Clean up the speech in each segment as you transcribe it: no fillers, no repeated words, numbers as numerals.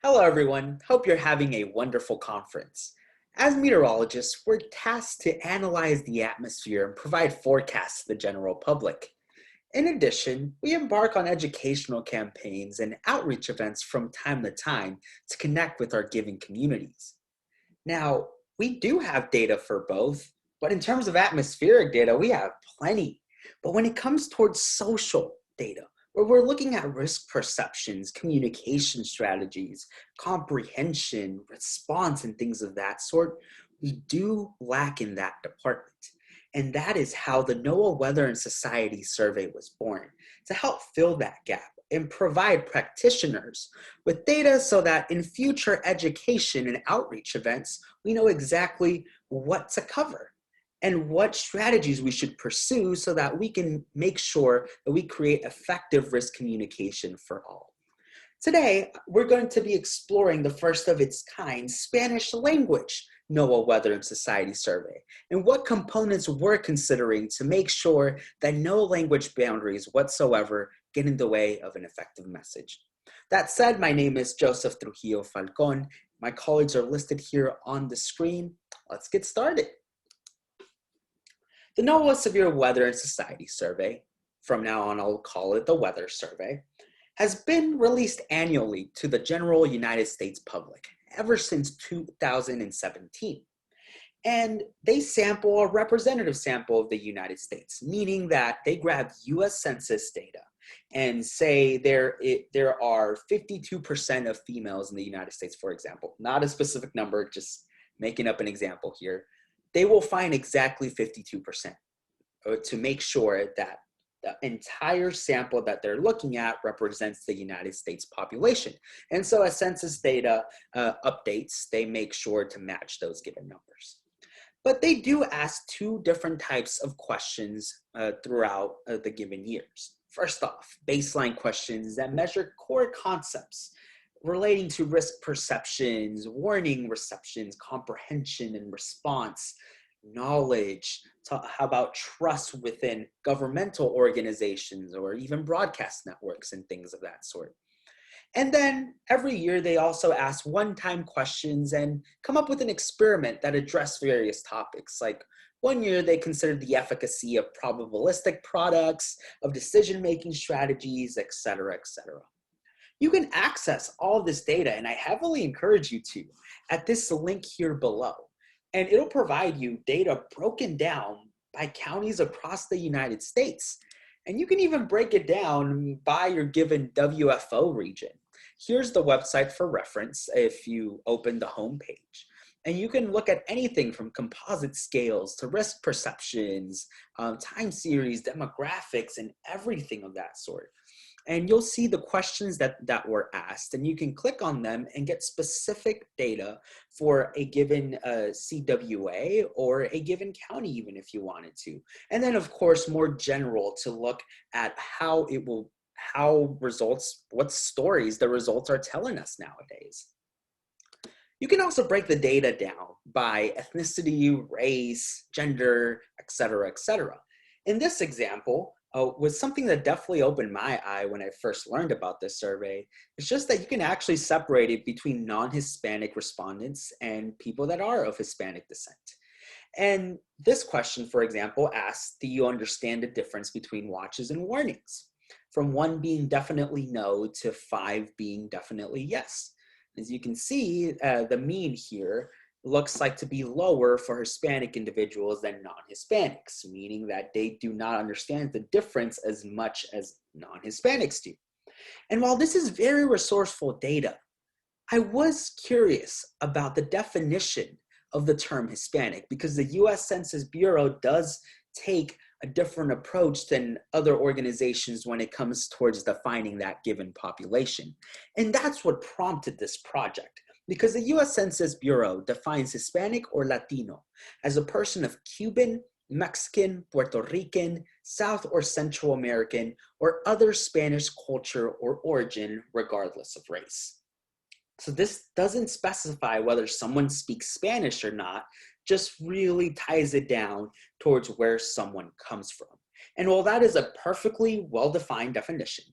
Hello, everyone. Hope you're having a wonderful conference. As meteorologists, we're tasked to analyze the atmosphere and provide forecasts to the general public. In addition, we embark on educational campaigns and outreach events from time to time to connect with our given communities. Now, we do have data for both, but in terms of atmospheric data, we have plenty. But when it comes towards social data, where we're looking at risk perceptions, communication strategies, comprehension, response, and things of that sort, we do lack in that department. And that is how the NOAA Weather and Society Survey was born, to help fill that gap and provide practitioners with data so that in future education and outreach events, we know exactly what to cover and what strategies we should pursue so that we can make sure that we create effective risk communication for all. Today, we're going to be exploring the first of its kind Spanish language NOAA Weather and Society Survey, and what components we're considering to make sure that no language boundaries whatsoever get in the way of an effective message. That said, my name is Joseph Trujillo Falcon. My colleagues are listed here on the screen. Let's get started. The NOAA Severe Weather and Society Survey, from now on I'll call it the Weather Survey, has been released annually to the general United States public ever since 2017. And they sample a representative sample of the United States, meaning that they grab US Census data and say there are 52% of females in the United States, for example. Not a specific number, just making up an example here. They will find exactly 52% to make sure that the entire sample that they're looking at represents the United States population. And so as census data updates, they make sure to match those given numbers. But they do ask two different types of questions throughout the given years. First off, baseline questions that measure core concepts relating to risk perceptions, warning receptions, comprehension and response, knowledge, how about trust within governmental organizations or even broadcast networks and things of that sort. And then every year they also ask one-time questions and come up with an experiment that address various topics. Like one year they considered the efficacy of probabilistic products, of decision-making strategies, et cetera, et cetera. You can access all this data, and I heavily encourage you to, at this link here below. And it'll provide you data broken down by counties across the United States. And you can even break it down by your given WFO region. Here's the website for reference if you open the home page. And you can look at anything from composite scales to risk perceptions, time series, demographics, and everything of that sort. And you'll see the questions that were asked, and you can click on them and get specific data for a given CWA or a given county, even if you wanted to. And then, of course, more general to look at what stories the results are telling us nowadays. You can also break the data down by ethnicity, race, gender, et cetera, et cetera. In this example, was something that definitely opened my eye when I first learned about this survey. It's just that you can actually separate it between non-Hispanic respondents and people that are of Hispanic descent. And this question, for example, asks, do you understand the difference between watches and warnings? From 1 being definitely no to 5 being definitely yes. As you can see, the mean here looks like to be lower for Hispanic individuals than non-Hispanics, meaning that they do not understand the difference as much as non-Hispanics do. And while this is very resourceful data, I was curious about the definition of the term Hispanic because the US Census Bureau does take a different approach than other organizations when it comes towards defining that given population. And that's what prompted this project. Because the US Census Bureau defines Hispanic or Latino as a person of Cuban, Mexican, Puerto Rican, South or Central American, or other Spanish culture or origin, regardless of race. So this doesn't specify whether someone speaks Spanish or not, just really ties it down towards where someone comes from. And while that is a perfectly well-defined definition,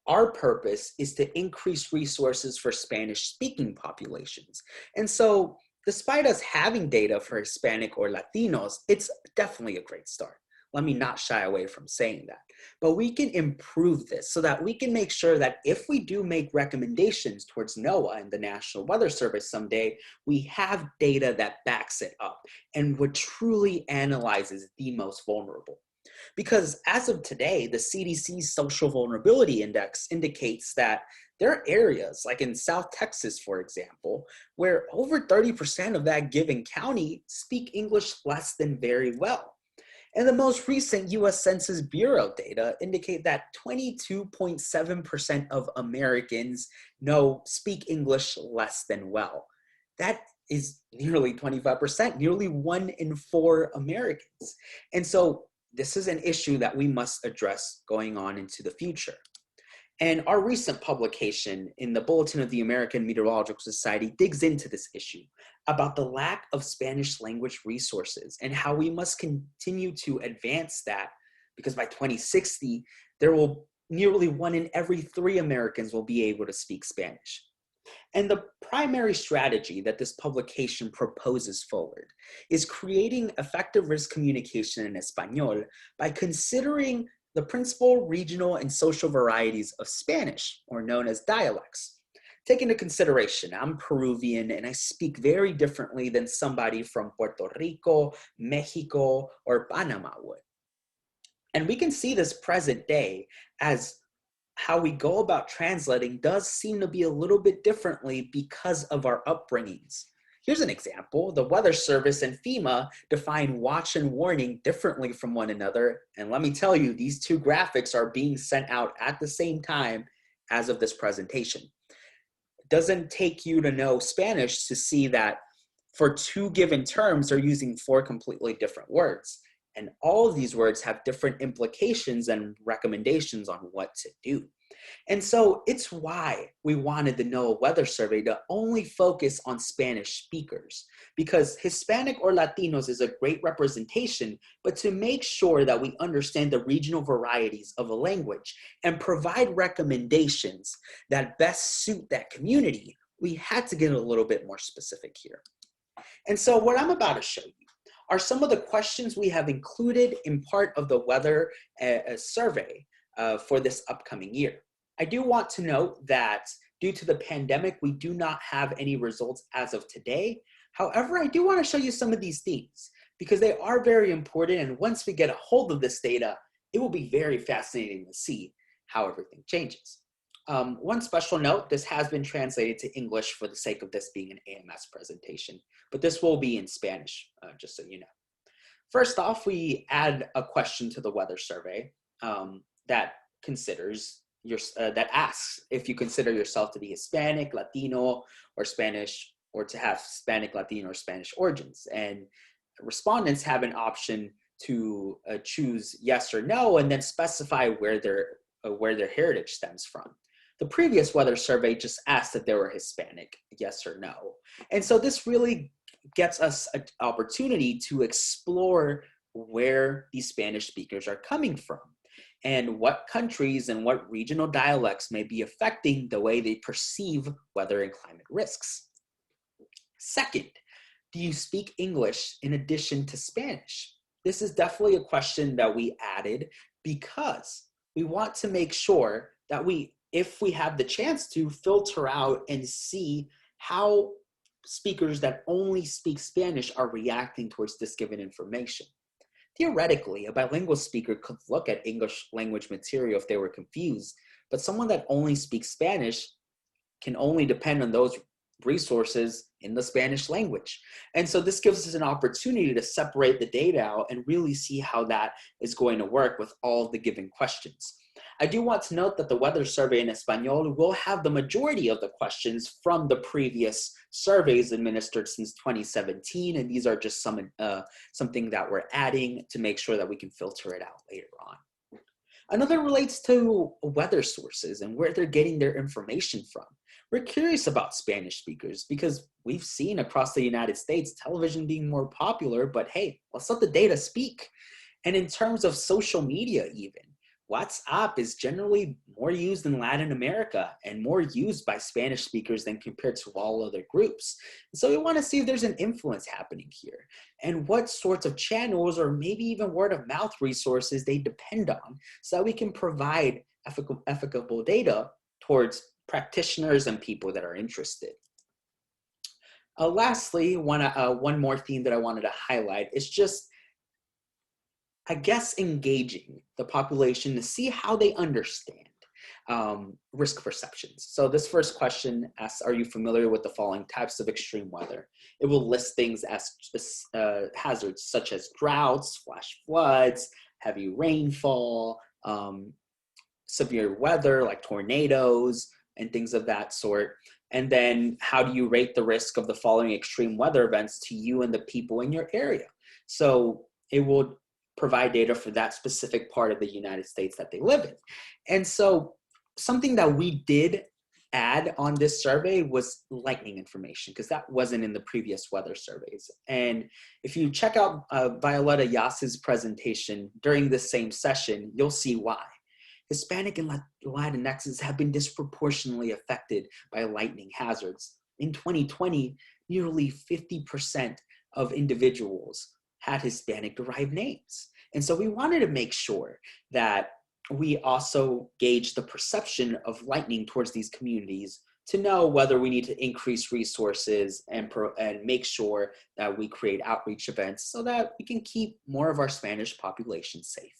Our purpose is to increase resources for Spanish-speaking populations. And so, despite us having data for Hispanic or Latinos, it's definitely a great start. Let me not shy away from saying that. But we can improve this so that we can make sure that if we do make recommendations towards NOAA and the National Weather Service someday, we have data that backs it up and what truly analyzes the most vulnerable. Because as of today, the CDC's Social Vulnerability Index indicates that there are areas, like in South Texas, for example, where over 30% of that given county speak English less than very well. And the most recent US Census Bureau data indicate that 22.7% of Americans speak English less than well. That is nearly 25%, nearly 1 in 4 Americans. And so this is an issue that we must address going on into the future. And our recent publication in the Bulletin of the American Meteorological Society digs into this issue about the lack of Spanish language resources and how we must continue to advance that, because by 2060, there will nearly 1 in every 3 Americans will be able to speak Spanish. And the primary strategy that this publication proposes forward is creating effective risk communication in Español by considering the principal regional and social varieties of Spanish, or known as dialects. Take into consideration, I'm Peruvian and I speak very differently than somebody from Puerto Rico, Mexico, or Panama would. And we can see this present day as how we go about translating does seem to be a little bit differently because of our upbringings. Here's an example. The Weather Service and FEMA define watch and warning differently from one another. And let me tell you, these two graphics are being sent out at the same time as of this presentation. It doesn't take you to know Spanish to see that for 2 given terms, they're using 4 completely different words. And all of these words have different implications and recommendations on what to do. And so it's why we wanted the NOAA Weather Survey to only focus on Spanish speakers, because Hispanic or Latinos is a great representation, but to make sure that we understand the regional varieties of a language and provide recommendations that best suit that community, we had to get a little bit more specific here. And so what I'm about to show you are some of the questions we have included in part of the weather survey for this upcoming year. I do want to note that due to the pandemic, we do not have any results as of today. However, I do want to show you some of these themes because they are very important. And once we get a hold of this data, it will be very fascinating to see how everything changes. One special note, this has been translated to English for the sake of this being an AMS presentation, but this will be in Spanish, just so you know. First off, we add a question to the weather survey that asks if you consider yourself to be Hispanic, Latino, or Spanish, or to have Hispanic, Latino, or Spanish origins. And respondents have an option to choose yes or no, and then specify where their heritage stems from. The previous weather survey just asked if they were Hispanic, yes or no. And so this really gets us an opportunity to explore where these Spanish speakers are coming from and what countries and what regional dialects may be affecting the way they perceive weather and climate risks. Second, do you speak English in addition to Spanish? This is definitely a question that we added because we want to make sure that if we have the chance to, filter out and see how speakers that only speak Spanish are reacting towards this given information. Theoretically, a bilingual speaker could look at English language material if they were confused, but someone that only speaks Spanish can only depend on those resources in the Spanish language. And so this gives us an opportunity to separate the data out and really see how that is going to work with all of the given questions. I do want to note that the weather survey in Español will have the majority of the questions from the previous surveys administered since 2017, and these are just something that we're adding to make sure that we can filter it out later on. Another relates to weather sources and where they're getting their information from. We're curious about Spanish speakers because we've seen across the United States television being more popular, but hey, let's let the data speak. And in terms of social media even, WhatsApp is generally more used in Latin America and more used by Spanish speakers than compared to all other groups. So we want to see if there's an influence happening here and what sorts of channels or maybe even word of mouth resources they depend on so that we can provide ethical data towards practitioners and people that are interested. Lastly, one more theme that I wanted to highlight is just, I guess, engaging the population to see how they understand risk perceptions. So this first question asks, are you familiar with the following types of extreme weather? It will list things as hazards such as droughts, flash floods, heavy rainfall, severe weather like tornadoes, and things of that sort. And then how do you rate the risk of the following extreme weather events to you and the people in your area? So it will provide data for that specific part of the United States that they live in. And so something that we did add on this survey was lightning information, because that wasn't in the previous weather surveys. And if you check out Violetta Yas's presentation during this same session, you'll see why. Hispanic and Latinxes have been disproportionately affected by lightning hazards. In 2020, nearly 50% of individuals had Hispanic-derived names. And so we wanted to make sure that we also gauge the perception of lightning towards these communities to know whether we need to increase resources and make sure that we create outreach events so that we can keep more of our Spanish population safe.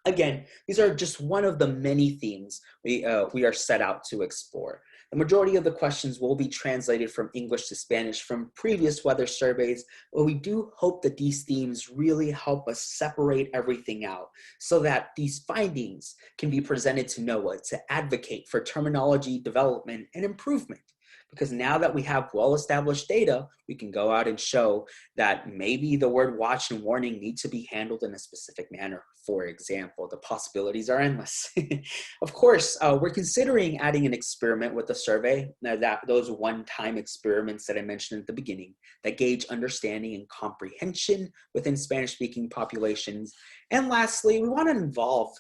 Again, these are just one of the many themes we are set out to explore. The majority of the questions will be translated from English to Spanish from previous weather surveys, but we do hope that these themes really help us separate everything out so that these findings can be presented to NOAA to advocate for terminology development and improvement. Because now that we have well-established data, we can go out and show that maybe the word watch and warning need to be handled in a specific manner. For example, the possibilities are endless. Of course, we're considering adding an experiment with the survey, those one-time experiments that I mentioned at the beginning that gauge understanding and comprehension within Spanish-speaking populations. And lastly, we want to involve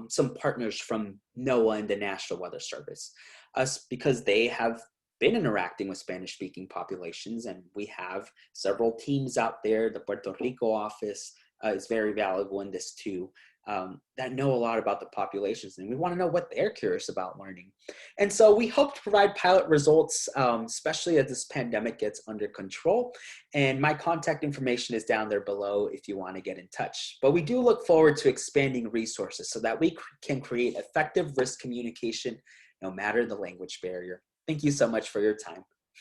some partners from NOAA and the National Weather Service, because they have been interacting with Spanish-speaking populations, and we have several teams out there. The Puerto Rico office is very valuable in this too, that know a lot about the populations, and we want to know what they're curious about learning. And so we hope to provide pilot results, especially as this pandemic gets under control. And my contact information is down there below if you want to get in touch. But we do look forward to expanding resources so that we can create effective risk communication no matter the language barrier. Thank you so much for your time.